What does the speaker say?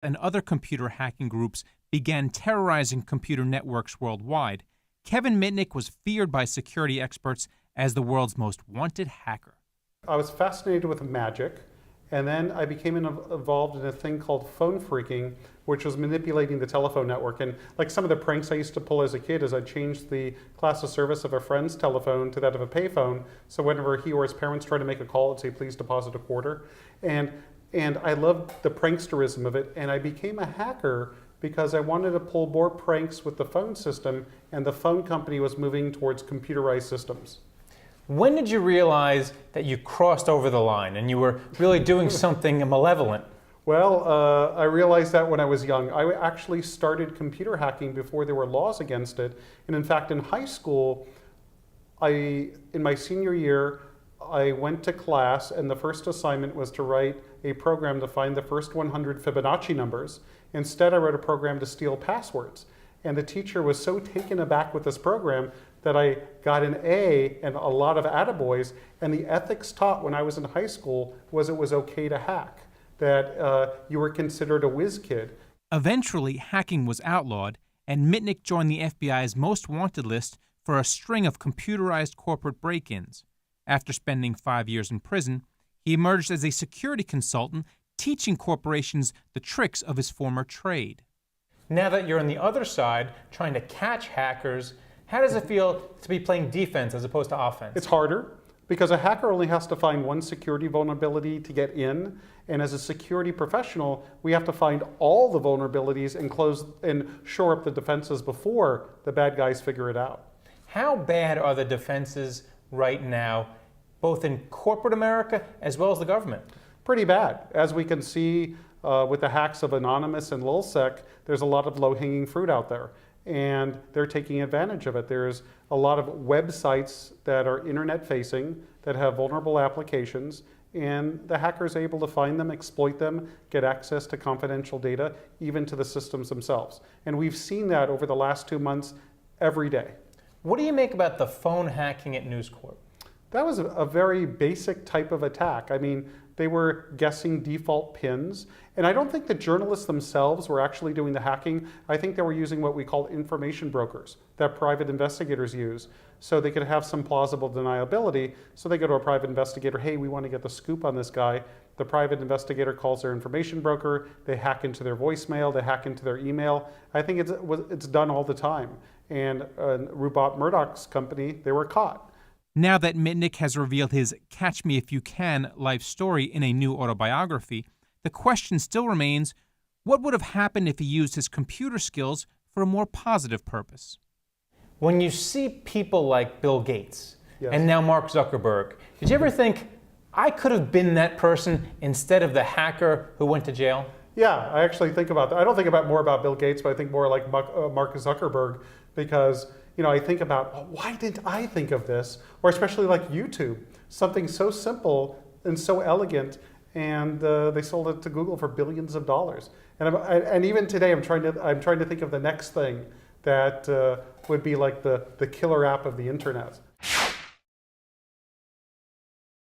and other computer hacking groups began terrorizing computer networks worldwide, Kevin Mitnick was feared by security experts as the world's most wanted hacker. I was fascinated with magic, and then I became involved in a thing called phone phreaking, which was manipulating the telephone network. And like some of the pranks I used to pull as a kid is I changed the class of service of a friend's telephone to that of a payphone, so whenever he or his parents tried to make a call, it'd say, please deposit a quarter. And I loved the pranksterism of it, and I became a hacker because I wanted to pull more pranks with the phone system, and the phone company was moving towards computerized systems. When did you realize that you crossed over the line and you were really doing something malevolent? Well, I realized that when I was young. I actually started computer hacking before there were laws against it. And in fact, in high school, in my senior year, I went to class, and the first assignment was to write a program to find the first 100 Fibonacci numbers. Instead, I wrote a program to steal passwords. And the teacher was so taken aback with this program that I got an A and a lot of attaboys. And the ethics taught when I was in high school was it was okay to hack, that you were considered a whiz kid. Eventually, hacking was outlawed, and Mitnick joined the FBI's most wanted list for a string of computerized corporate break-ins. After spending 5 years in prison, he emerged as a security consultant, teaching corporations the tricks of his former trade. Now that you're on the other side, trying to catch hackers, how does it feel to be playing defense as opposed to offense? It's harder, because a hacker only has to find one security vulnerability to get in, and as a security professional, we have to find all the vulnerabilities and close and shore up the defenses before the bad guys figure it out. How bad are the defenses right now, both in corporate America as well as the government? Pretty bad. As we can see with the hacks of Anonymous and LulzSec, there's a lot of low-hanging fruit out there, and they're taking advantage of it. There's a lot of websites that are internet-facing that have vulnerable applications, and the hackers are able to find them, exploit them, get access to confidential data, even to the systems themselves. And we've seen that over the last 2 months every day. What do you make about the phone hacking at News Corp? That was a very basic type of attack. I mean, they were guessing default pins. And I don't think the journalists themselves were actually doing the hacking. I think they were using what we call information brokers that private investigators use. So they could have some plausible deniability. So they go to a private investigator, hey, we want to get the scoop on this guy. The private investigator calls their information broker. They hack into their voicemail. They hack into their email. I think it's done all the time. And Rupert Murdoch's company, they were caught. Now that Mitnick has revealed his Catch Me If You Can life story in a new autobiography, the question still remains, what would have happened if he used his computer skills for a more positive purpose? When you see people like Bill Gates Yes. and now Mark Zuckerberg, did you ever think, I could have been that person instead of the hacker who went to jail? Yeah, I actually think about that. I don't think more about Bill Gates, but I think more like Mark Zuckerberg, because I think about, why didn't I think of this? Or especially like YouTube, something so simple and so elegant, and they sold it to Google for billions of dollars. And even today, I'm trying to think of the next thing that would be like the killer app of the internet.